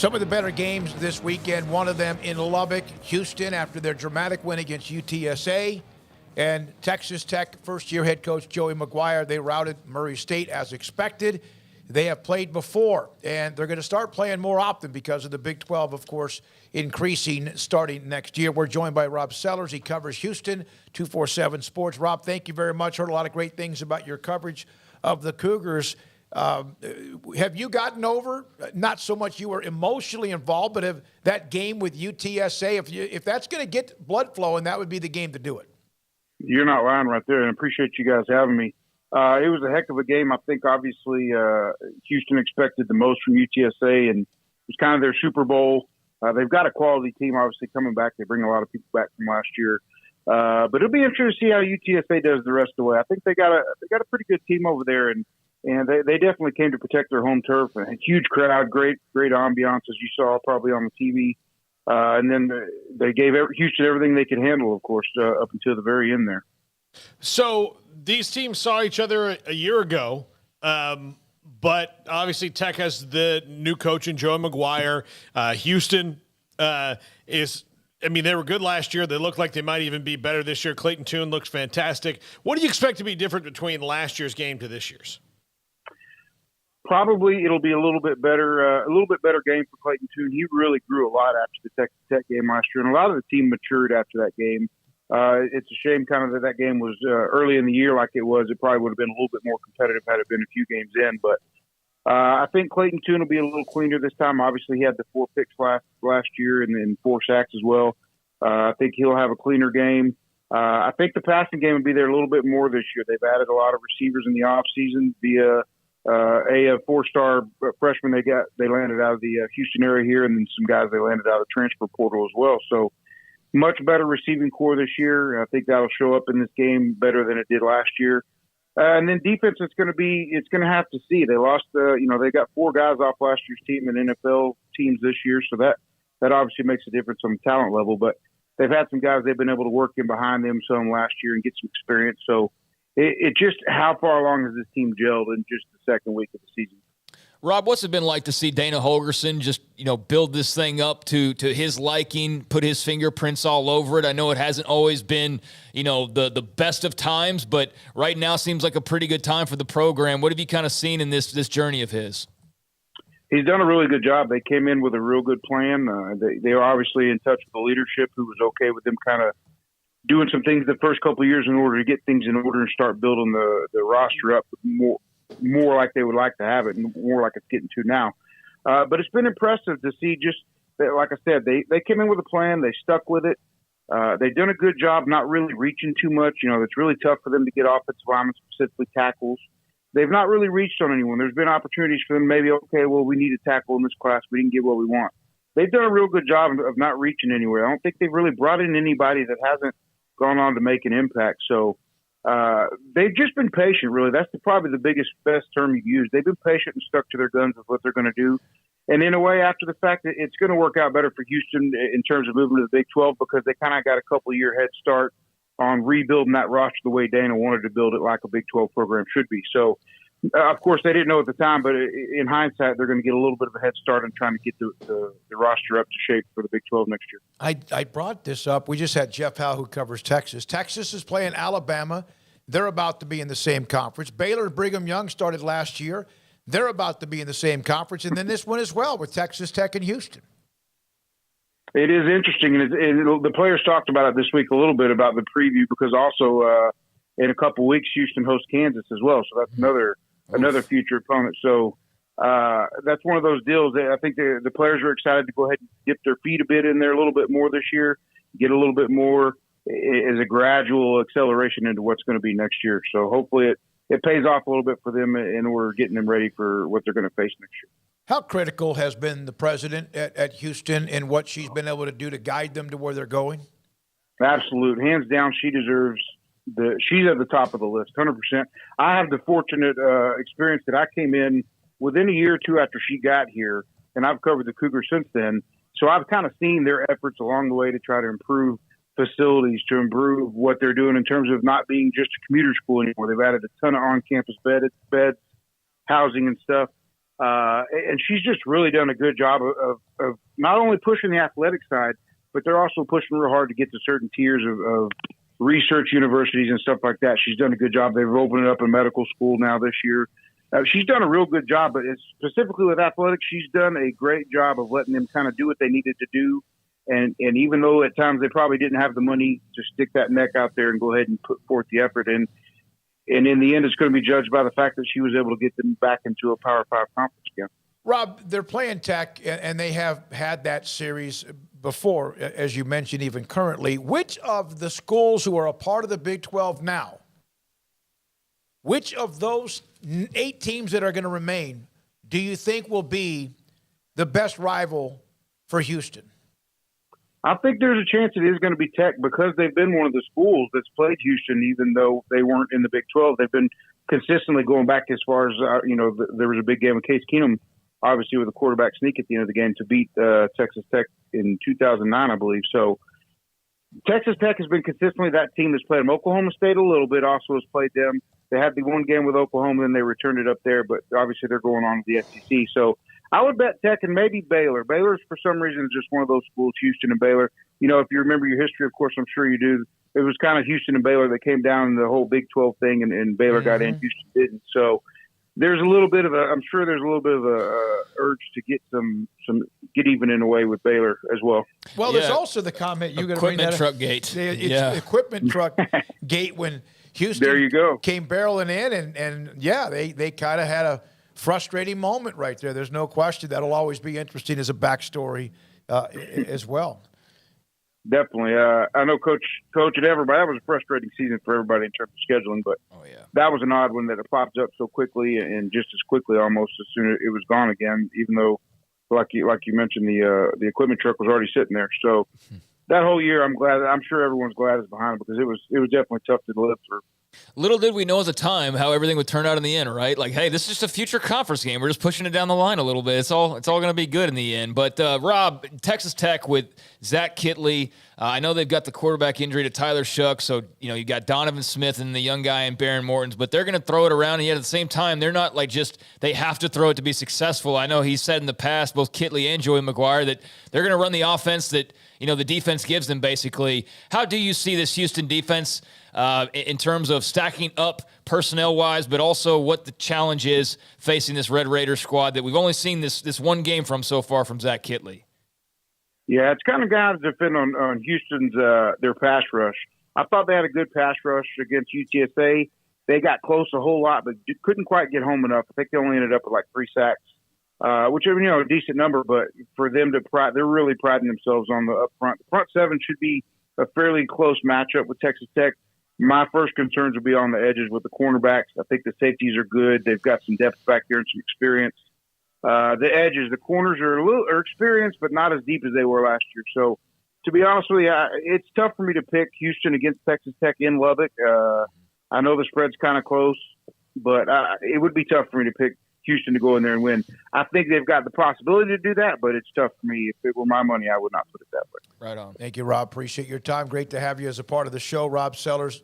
Some of the better games this weekend, one of them in Lubbock, Houston, after their dramatic win against UTSA. And Texas Tech first-year head coach Joey McGuire, they routed Murray State as expected. They have played before, and they're going to start playing more often because of the Big 12, of course, increasing starting next year. We're joined by Rob Sellers. He covers Houston, 247 Sports. Rob, thank you very much. Heard a lot of great things about your coverage of the Cougars. Have you gotten over, not so much you were emotionally involved, but have that game with UTSA, if that's going to get blood flowing, that would be the game to do it? You're not lying right there, and I appreciate you guys having me. It was a heck of a game. I think, obviously, Houston expected the most from UTSA, and it was kind of their Super Bowl. They've got a quality team, obviously, coming back. They bring a lot of people back from last year. But it'll be interesting to see how UTSA does the rest of the way. I think they got a pretty good team over there, and they definitely came to protect their home turf. A huge crowd, great ambiance, as you saw probably on the TV. And then they gave Houston everything they could handle, of course, up until the very end there. So these teams saw each other a year ago, but obviously Tech has the new coach in Joe McGuire. Houston they were good last year. They look like they might even be better this year. Clayton Tune looks fantastic. What do you expect to be different between last year's game to this year's? Probably it'll be a little bit better game for Clayton Tune. He really grew a lot after the Texas Tech game last year, and a lot of the team matured after that game. It's a shame kind of that game was early in the year like it was. It probably would have been a little bit more competitive had it been a few games in. But I think Clayton Tune will be a little cleaner this time. Obviously, he had the 4 picks last year and then 4 sacks as well. I think he'll have a cleaner game. I think the passing game will be there a little bit more this year. They've added a lot of receivers in the offseason via a 4-star freshman they landed out of the Houston area here, and then some guys they landed out of the transfer portal as well. So much better receiving core this year. I think that'll show up in this game better than it did last year. And then defense, it's going to have to see. They lost, they got 4 guys off last year's team in NFL teams this year, so that obviously makes a difference on the talent level. But they've had some guys they've been able to work in behind them some last year and get some experience. So it just how far along has this team gelled in just the second week of the season? Rob, what's it been like to see Dana Holgerson just, build this thing up to his liking, put his fingerprints all over it? I know it hasn't always been, the best of times, but right now seems like a pretty good time for the program. What have you kind of seen in this journey of his? He's done a really good job. They came in with a real good plan. They were obviously in touch with the leadership who was okay with them kind of doing some things the first couple of years in order to get things in order and start building the roster up more like they would like to have it and more like it's getting to now. But it's been impressive to see just that, like I said, they came in with a plan. They stuck with it. They've done a good job not really reaching too much. It's really tough for them to get offensive linemen, specifically tackles. They've not really reached on anyone. There's been opportunities for them maybe, okay, well, we need a tackle in this class. We didn't get what we want. They've done a real good job of not reaching anywhere. I don't think they've really brought in anybody that hasn't gone on to make an impact. So they've just been patient, really. That's probably the best term you've used. They've been patient and stuck to their guns with what they're going to do. And in a way, after the fact, that it's going to work out better for Houston in terms of moving to the Big 12 because they kind of got a couple-year head start on rebuilding that roster the way Dana wanted to build it, like a Big 12 program should be. So, of course, they didn't know at the time, but in hindsight, they're going to get a little bit of a head start on trying to get the roster up to shape for the Big 12 next year. I brought this up. We just had Jeff Howe, who covers Texas. Texas is playing Alabama. They're about to be in the same conference. Baylor and Brigham Young started last year. They're about to be in the same conference. And then this one as well with Texas Tech and Houston. It is interesting. And the players talked about it this week a little bit about the preview because also in a couple weeks, Houston hosts Kansas as well. So that's another future opponent. So that's one of those deals that I think the players are excited to go ahead and dip their feet a bit in there a little bit more this year, get a little bit more as a gradual acceleration into what's going to be next year. So hopefully it pays off a little bit for them and we're getting them ready for what they're going to face next year. How critical has been the president at Houston and what she's been able to do to guide them to where they're going? Absolute. Hands down, she deserves she's at the top of the list, 100%. I have the fortunate experience that I came in within a year or two after she got here, and I've covered the Cougars since then. So I've kind of seen their efforts along the way to try to improve facilities, to improve what they're doing in terms of not being just a commuter school anymore. They've added a ton of on-campus beds, housing and stuff. And she's just really done a good job of not only pushing the athletic side, but they're also pushing real hard to get to certain tiers of research universities and stuff like that. She's done a good job. They've opened up a medical school now this year. She's done a real good job, but specifically with athletics, she's done a great job of letting them kind of do what they needed to do. And even though at times they probably didn't have the money to stick that neck out there and go ahead and put forth the effort, and in the end, it's going to be judged by the fact that she was able to get them back into a Power 5 conference again. Rob, they're playing Tech, and they have had that series before, as you mentioned, even currently. Which of the schools who are a part of the Big 12 now, which of those 8 teams that are going to remain do you think will be the best rival for Houston? I think there's a chance it is going to be Tech because they've been one of the schools that's played Houston, even though they weren't in the Big 12. They've been consistently going back as far as, there was a big game with Case Keenum, obviously with a quarterback sneak at the end of the game to beat Texas Tech in 2009, I believe. So Texas Tech has been consistently that team that's played them. Oklahoma State a little bit also has played them. They had the one game with Oklahoma, and they returned it up there, but obviously they're going on to the SEC. So I would bet Tech and maybe Baylor. Baylor's, for some reason, is just one of those schools, Houston and Baylor. You know, if you remember your history, of course, I'm sure you do. It was kind of Houston and Baylor that came down in the whole Big 12 thing, and Baylor got in, Houston didn't. So there's a little bit of I'm sure there's a little bit of a urge to get get even in a way with Baylor as well. Well, there's also the comment you're going to bring that truck gate. It's equipment truck gate when Houston there you go. Came barreling in, and they kind of had a frustrating moment right there. There's no question. That'll always be interesting as a backstory as well. Definitely. I know Coach and everybody, that was a frustrating season for everybody in terms of scheduling, but that was an odd one that it popped up so quickly and just as quickly almost as soon as it was gone again, even though, like you mentioned, the equipment truck was already sitting there. So that whole year, I'm sure everyone's glad it's behind them because it was definitely tough to live through. Little did we know at the time how everything would turn out in the end, right? Like, hey, this is just a future conference game. We're just pushing it down the line a little bit. It's all going to be good in the end. But, Rob, Texas Tech with Zach Kittley, I know they've got the quarterback injury to Tyler Shuck, so, you got Donovan Smith and the young guy in Baron Mortons, but they're going to throw it around, and yet at the same time, they're not like just they have to throw it to be successful. I know he said in the past, both Kittley and Joey McGuire, that they're going to run the offense that, the defense gives them basically. How do you see this Houston defense in terms of stacking up personnel-wise, but also what the challenge is facing this Red Raider squad that we've only seen this one game from so far from Zach Kittley? Yeah, it's kind of guys to defend on Houston's their pass rush. I thought they had a good pass rush against UTSA. They got close a whole lot, but couldn't quite get home enough. I think they only ended up with like 3 sacks, which is a decent number. But for them they're really priding themselves on the up front. The front 7 should be a fairly close matchup with Texas Tech. My first concerns will be on the edges with the cornerbacks. I think the safeties are good. They've got some depth back there and some experience. The edges, the corners are experienced, but not as deep as they were last year. So, to be honest with you, it's tough for me to pick Houston against Texas Tech in Lubbock. I know the spread's kind of close, but it would be tough for me to pick Houston to go in there and win. I think they've got the possibility to do that, but it's tough for me. If it were my money, I would not put it that way. Right on. Thank you, Rob. Appreciate your time. Great to have you as a part of the show. Rob Sellers,